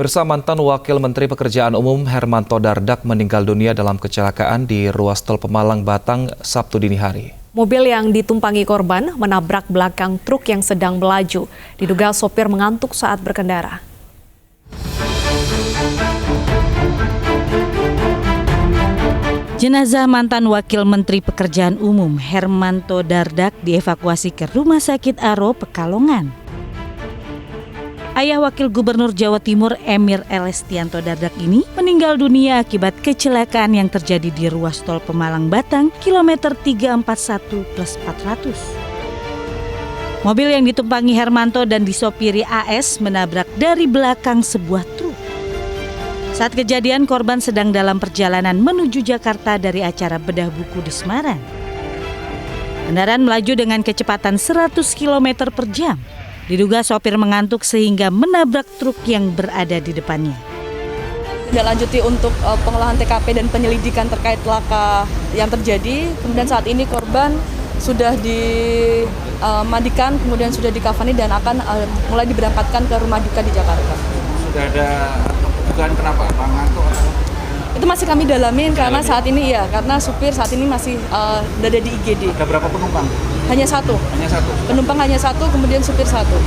Bersama mantan Wakil Menteri Pekerjaan Umum Hermanto Dardak meninggal dunia dalam kecelakaan di ruas tol Pemalang Batang Sabtu dini hari. Mobil yang ditumpangi korban menabrak belakang truk yang sedang melaju. Diduga sopir mengantuk saat berkendara. Jenazah mantan Wakil Menteri Pekerjaan Umum Hermanto Dardak dievakuasi ke Rumah Sakit Aro, Pekalongan. Ayah Wakil Gubernur Jawa Timur Emir Elestianto Dardak ini meninggal dunia akibat kecelakaan yang terjadi di ruas tol Pemalang Batang kilometer 341+400. Mobil yang ditumpangi Hermanto dan disopiri AS menabrak dari belakang sebuah truk. Saat kejadian, korban sedang dalam perjalanan menuju Jakarta dari acara bedah buku di Semarang. Kendaraan melaju dengan kecepatan 100 km per jam. Diduga sopir mengantuk sehingga menabrak truk yang berada di depannya. Lanjuti untuk pengolahan TKP dan penyelidikan terkait laka yang terjadi. Kemudian saat ini korban sudah dimandikan, kemudian sudah dikafani dan akan mulai diberangkatkan ke rumah duka di Jakarta. Sudah ada dugaan kenapa? Mengantuk atau? Itu masih kami dalamin karena saat ini karena supir saat ini masih berada di IGD. Ada berapa penumpang? Hanya satu. Penumpang hanya satu, kemudian supir satu.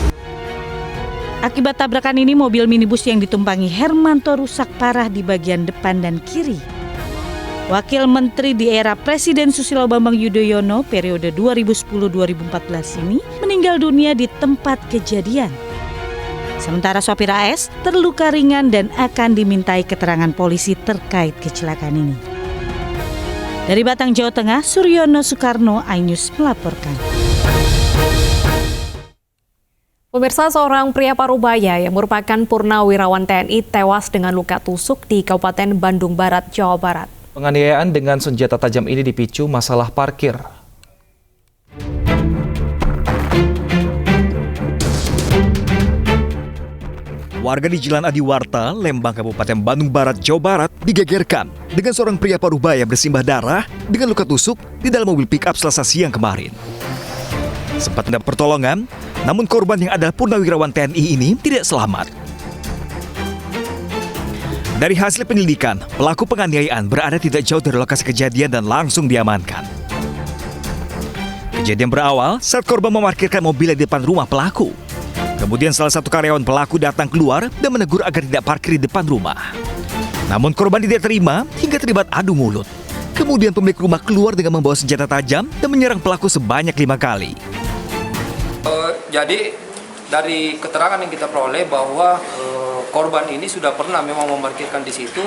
Akibat tabrakan ini, mobil minibus yang ditumpangi Hermanto rusak parah di bagian depan dan kiri. Wakil Menteri di era Presiden Susilo Bambang Yudhoyono periode 2010-2014 ini meninggal dunia di tempat kejadian. Sementara sopir AS terluka ringan dan akan dimintai keterangan polisi terkait kecelakaan ini. Dari Batang, Jawa Tengah, Suryono Soekarno, iNews melaporkan. Pemirsa, seorang pria Parubaya yang merupakan purnawirawan TNI tewas dengan luka tusuk di Kabupaten Bandung Barat, Jawa Barat. Penganiayaan dengan senjata tajam ini dipicu masalah parkir. Warga di Jalan Adiwarta, Lembang, Kabupaten Bandung Barat, Jawa Barat digegerkan dengan seorang pria Parubaya bersimbah darah dengan luka tusuk di dalam mobil pick-up Selasa siang kemarin. Sempat mendapat pertolongan, namun korban yang adalah purnawirawan TNI ini tidak selamat. Dari hasil penyelidikan, pelaku penganiayaan berada tidak jauh dari lokasi kejadian dan langsung diamankan. Kejadian berawal saat korban memarkirkan mobil di depan rumah pelaku. Kemudian salah satu karyawan pelaku datang keluar dan menegur agar tidak parkir di depan rumah. Namun korban tidak terima hingga terlibat adu mulut. Kemudian pemilik rumah keluar dengan membawa senjata tajam dan menyerang pelaku sebanyak 5 kali. Jadi dari keterangan yang kita peroleh bahwa korban ini sudah pernah memang memarkirkan di situ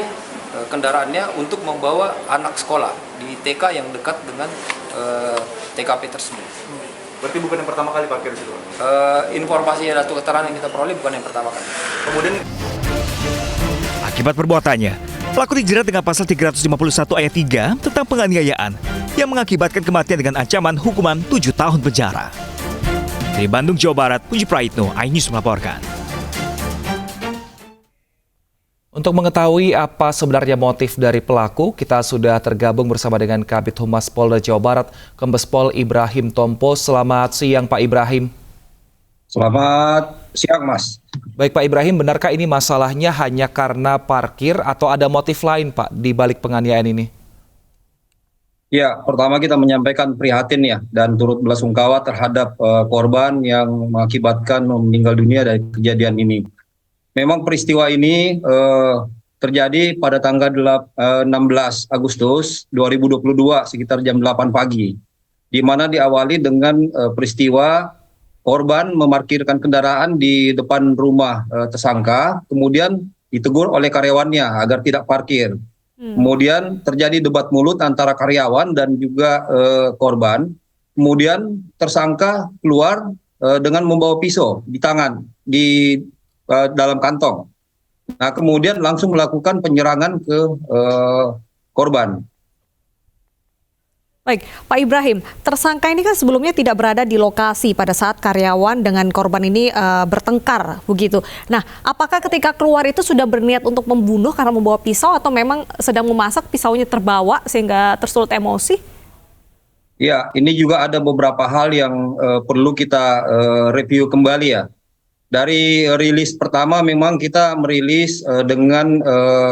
kendaraannya untuk membawa anak sekolah di TK yang dekat dengan TKP tersebut. Berarti bukan yang pertama kali parkir di situ? Informasi atau keterangan yang kita peroleh bukan yang pertama kali. Kemudian akibat perbuatannya, pelaku dijerat dengan pasal 351 ayat 3 tentang penganiayaan yang mengakibatkan kematian dengan ancaman hukuman 7 tahun penjara. Dari Bandung, Jawa Barat, Puji Praitno, iNews melaporkan. Untuk mengetahui apa sebenarnya motif dari pelaku, kita sudah tergabung bersama dengan Kabid Humas Polda Jawa Barat, Kombes Pol Ibrahim Tompo. Selamat siang, Pak Ibrahim. Selamat siang, Mas. Baik, Pak Ibrahim, benarkah ini masalahnya hanya karena parkir atau ada motif lain, Pak, di balik penganiayaan ini? Ya, pertama kita menyampaikan prihatin ya dan turut belasungkawa terhadap korban yang mengakibatkan meninggal dunia dari kejadian ini. Memang peristiwa ini terjadi pada tanggal 16 Agustus 2022 sekitar jam 8 pagi, di mana diawali dengan peristiwa korban memarkirkan kendaraan di depan rumah tersangka, kemudian ditegur oleh karyawannya agar tidak parkir. Kemudian terjadi debat mulut antara karyawan dan juga korban. Kemudian tersangka keluar dengan membawa pisau di tangan, di dalam kantong. Nah, kemudian langsung melakukan penyerangan ke korban. Baik, Pak Ibrahim, tersangka ini kan sebelumnya tidak berada di lokasi pada saat karyawan dengan korban ini bertengkar, begitu. Nah, apakah ketika keluar itu sudah berniat untuk membunuh karena membawa pisau atau memang sedang memasak, pisaunya terbawa sehingga tersulut emosi? Ya, ini juga ada beberapa hal yang perlu kita review kembali ya. Dari rilis pertama memang kita merilis dengan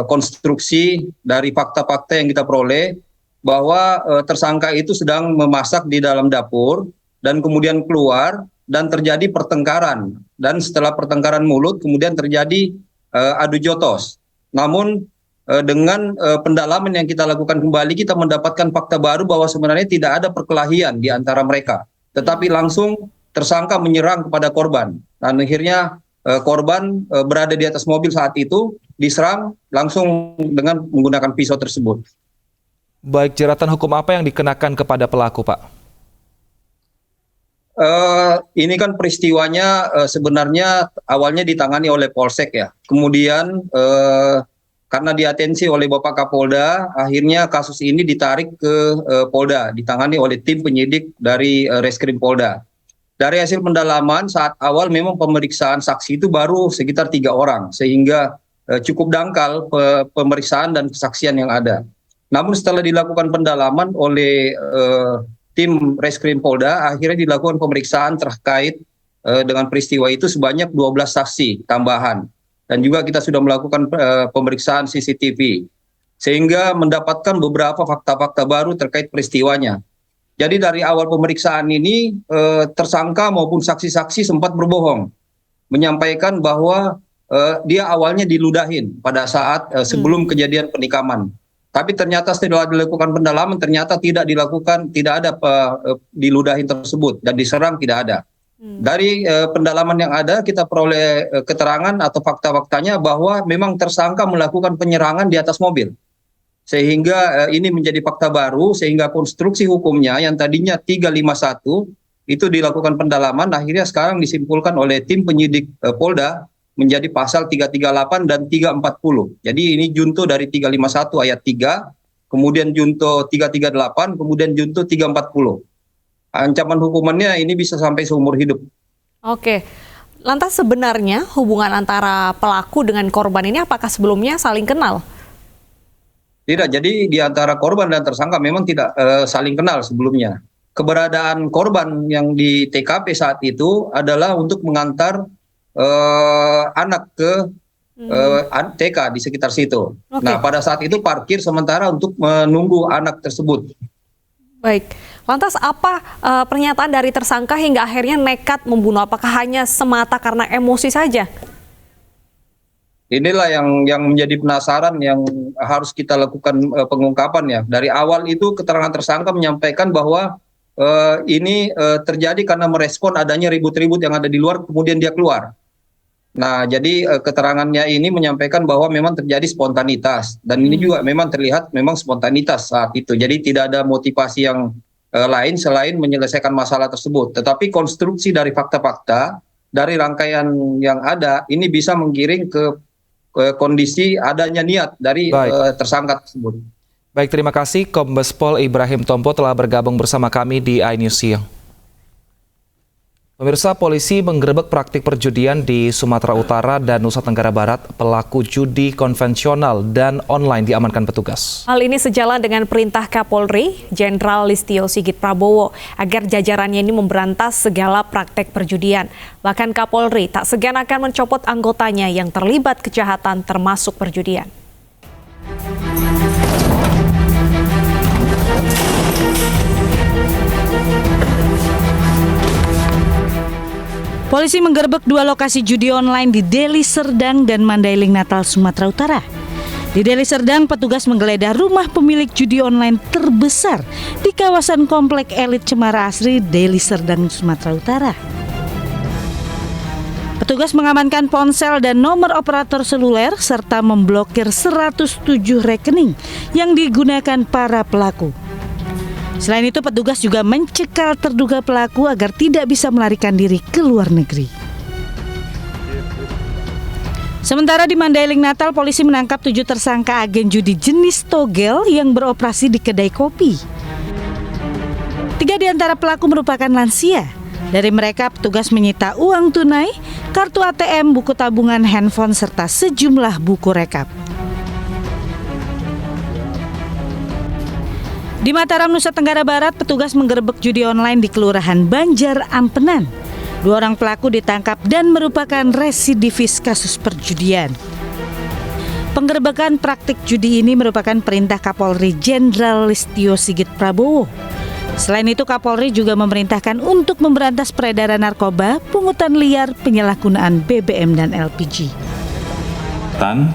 konstruksi dari fakta-fakta yang kita peroleh bahwa tersangka itu sedang memasak di dalam dapur dan kemudian keluar dan terjadi pertengkaran, dan setelah pertengkaran mulut kemudian terjadi adu jotos. Namun dengan pendalaman yang kita lakukan kembali, kita mendapatkan fakta baru bahwa sebenarnya tidak ada perkelahian di antara mereka, tetapi langsung tersangka menyerang kepada korban, dan akhirnya korban berada di atas mobil saat itu, diserang langsung dengan menggunakan pisau tersebut. Baik, jeratan hukum apa yang dikenakan kepada pelaku, Pak? Ini kan peristiwanya sebenarnya awalnya ditangani oleh Polsek ya. Kemudian karena diatensi oleh Bapak Kapolda, akhirnya kasus ini ditarik ke Polda, ditangani oleh tim penyidik dari Reskrim Polda. Dari hasil pendalaman saat awal memang pemeriksaan saksi itu baru sekitar 3 orang, sehingga cukup dangkal pemeriksaan dan kesaksian yang ada. Namun setelah dilakukan pendalaman oleh tim Reskrim Polda, akhirnya dilakukan pemeriksaan terkait dengan peristiwa itu sebanyak 12 saksi tambahan. Dan juga kita sudah melakukan pemeriksaan CCTV. Sehingga mendapatkan beberapa fakta-fakta baru terkait peristiwanya. Jadi dari awal pemeriksaan ini, tersangka maupun saksi-saksi sempat berbohong. Menyampaikan bahwa dia awalnya diludahin pada saat sebelum kejadian penikaman. Tapi ternyata setelah dilakukan pendalaman, ternyata tidak ada diludahin tersebut, dan diserang tidak ada. Dari pendalaman yang ada, kita peroleh keterangan atau fakta-faktanya bahwa memang tersangka melakukan penyerangan di atas mobil. Sehingga ini menjadi fakta baru, sehingga konstruksi hukumnya yang tadinya 351, itu dilakukan pendalaman, akhirnya sekarang disimpulkan oleh tim penyidik Polda, menjadi pasal 338 dan 340. Jadi ini junto dari 351 ayat 3, kemudian junto 338, kemudian junto 340. Ancaman hukumannya ini bisa sampai seumur hidup. Oke, lantas sebenarnya hubungan antara pelaku dengan korban ini apakah sebelumnya saling kenal? Tidak, jadi di antara korban dan tersangka memang tidak saling kenal sebelumnya. Keberadaan korban yang di TKP saat itu adalah untuk mengantar anak ke TK di sekitar situ. Okay. Nah, pada saat itu parkir sementara untuk menunggu anak tersebut. Baik, lantas apa pernyataan dari tersangka hingga akhirnya nekat membunuh? Apakah hanya semata karena emosi saja? Inilah yang menjadi penasaran, yang harus kita lakukan pengungkapan ya. Dari awal itu keterangan tersangka menyampaikan bahwa ini terjadi karena merespon adanya ribut-ribut yang ada di luar, kemudian dia keluar. Nah, jadi keterangannya ini menyampaikan bahwa memang terjadi spontanitas, dan ini juga memang terlihat memang spontanitas saat itu. Jadi tidak ada motivasi yang lain selain menyelesaikan masalah tersebut. Tetapi konstruksi dari fakta-fakta dari rangkaian yang ada ini bisa menggiring ke kondisi adanya niat dari tersangka tersebut. Baik, terima kasih Kombes Pol Ibrahim Tompo telah bergabung bersama kami di iNews Siang. Pemirsa, polisi menggerebek praktik perjudian di Sumatera Utara dan Nusa Tenggara Barat. Pelaku judi konvensional dan online diamankan petugas. Hal ini sejalan dengan perintah Kapolri, Jenderal Listio Sigit Prabowo, agar jajarannya ini memberantas segala praktek perjudian. Bahkan Kapolri tak segan akan mencopot anggotanya yang terlibat kejahatan termasuk perjudian. Polisi menggerebek 2 lokasi judi online di Deli Serdang dan Mandailing Natal, Sumatera Utara. Di Deli Serdang, petugas menggeledah rumah pemilik judi online terbesar di kawasan Komplek Elit Cemara Asri, Deli Serdang, Sumatera Utara. Petugas mengamankan ponsel dan nomor operator seluler serta memblokir 107 rekening yang digunakan para pelaku. Selain itu, petugas juga mencekal terduga pelaku agar tidak bisa melarikan diri ke luar negeri. Sementara di Mandailing Natal, polisi menangkap 7 tersangka agen judi jenis togel yang beroperasi di kedai kopi. 3 di antara pelaku merupakan lansia. Dari mereka, petugas menyita uang tunai, kartu ATM, buku tabungan, handphone, serta sejumlah buku rekap. Di Mataram, Nusa Tenggara Barat, petugas menggerebek judi online di Kelurahan Banjar Ampenan. 2 orang pelaku ditangkap dan merupakan residivis kasus perjudian. Penggerebekan praktik judi ini merupakan perintah Kapolri Jenderal Listio Sigit Prabowo. Selain itu, Kapolri juga memerintahkan untuk memberantas peredaran narkoba, pungutan liar, penyalahgunaan BBM dan LPG.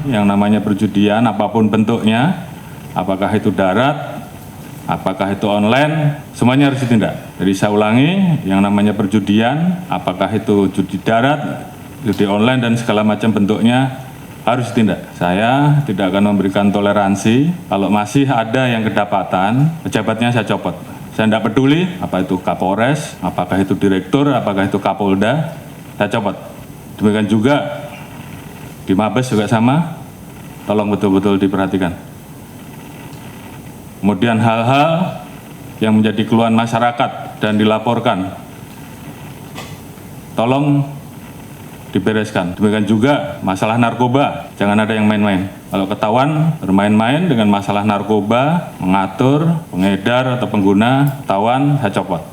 Yang namanya perjudian apapun bentuknya, apakah itu darat, apakah itu online, semuanya harus ditindak. Jadi saya ulangi, yang namanya perjudian, apakah itu judi darat, judi online dan segala macam bentuknya harus ditindak. Saya tidak akan memberikan toleransi. Kalau masih ada yang kedapatan, pejabatnya saya copot. Saya tidak peduli apa itu Kapolres, apakah itu Direktur, apakah itu Kapolda, saya copot. Demikian juga di Mabes juga sama, tolong betul-betul diperhatikan. Kemudian hal-hal yang menjadi keluhan masyarakat dan dilaporkan, tolong dibereskan. Demikian juga masalah narkoba, jangan ada yang main-main. Kalau ketahuan bermain-main dengan masalah narkoba, mengatur, pengedar atau pengguna, ketahuan, saya copot.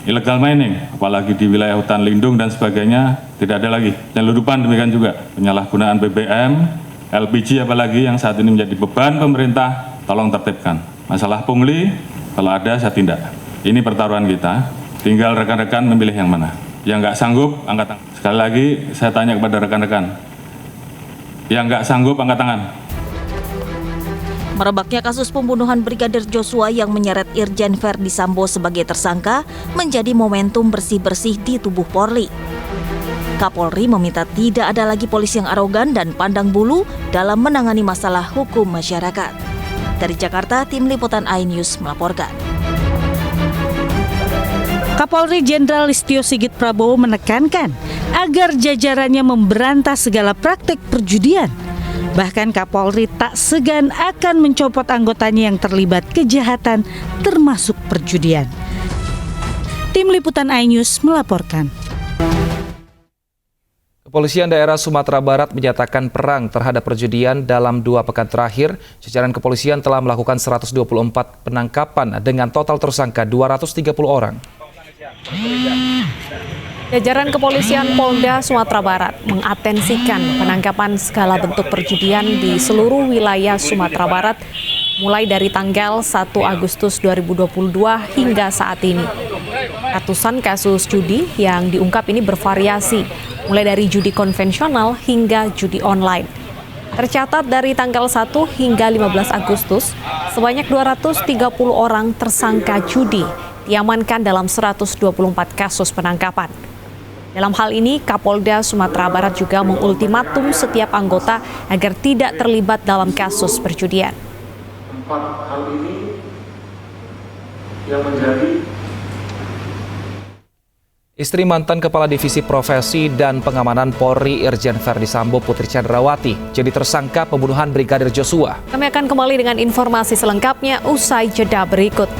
Illegal mining, apalagi di wilayah hutan lindung dan sebagainya, tidak ada lagi. Penyeludupan demikian juga, penyalahgunaan BBM, LPG apalagi yang saat ini menjadi beban pemerintah, tolong tertibkan. Masalah pungli, kalau ada saya tindak. Ini pertaruhan kita, tinggal rekan-rekan memilih yang mana. Yang nggak sanggup, angkat tangan. Sekali lagi, saya tanya kepada rekan-rekan. Yang nggak sanggup, angkat tangan. Merebaknya kasus pembunuhan Brigadir Joshua yang menyeret Irjen Verdi Sambo sebagai tersangka menjadi momentum bersih-bersih di tubuh Polri. Kapolri meminta tidak ada lagi polisi yang arogan dan pandang bulu dalam menangani masalah hukum masyarakat. Dari Jakarta, Tim Liputan iNews melaporkan. Kapolri Jenderal Listio Sigit Prabowo menekankan agar jajarannya memberantas segala praktik perjudian. Bahkan Kapolri tak segan akan mencopot anggotanya yang terlibat kejahatan termasuk perjudian. Tim Liputan iNews melaporkan. Kepolisian daerah Sumatera Barat menyatakan perang terhadap perjudian dalam 2 pekan terakhir. Jajaran kepolisian telah melakukan 124 penangkapan dengan total tersangka 230 orang. Jajaran kepolisian Polda Sumatera Barat mengatensikan penangkapan segala bentuk perjudian di seluruh wilayah Sumatera Barat mulai dari tanggal 1 Agustus 2022 hingga saat ini. Ratusan kasus judi yang diungkap ini bervariasi, mulai dari judi konvensional hingga judi online. Tercatat dari tanggal 1 hingga 15 Agustus, sebanyak 230 orang tersangka judi diamankan dalam 124 kasus penangkapan. Dalam hal ini, Kapolda Sumatera Barat juga mengultimatum setiap anggota agar tidak terlibat dalam kasus perjudian. 4 hal ini yang menjadi Istri mantan Kepala Divisi Profesi dan Pengamanan Polri Irjen Verdi Sambo Putri Chandrawati jadi tersangka pembunuhan Brigadir Joshua. Kami akan kembali dengan informasi selengkapnya usai jeda berikut.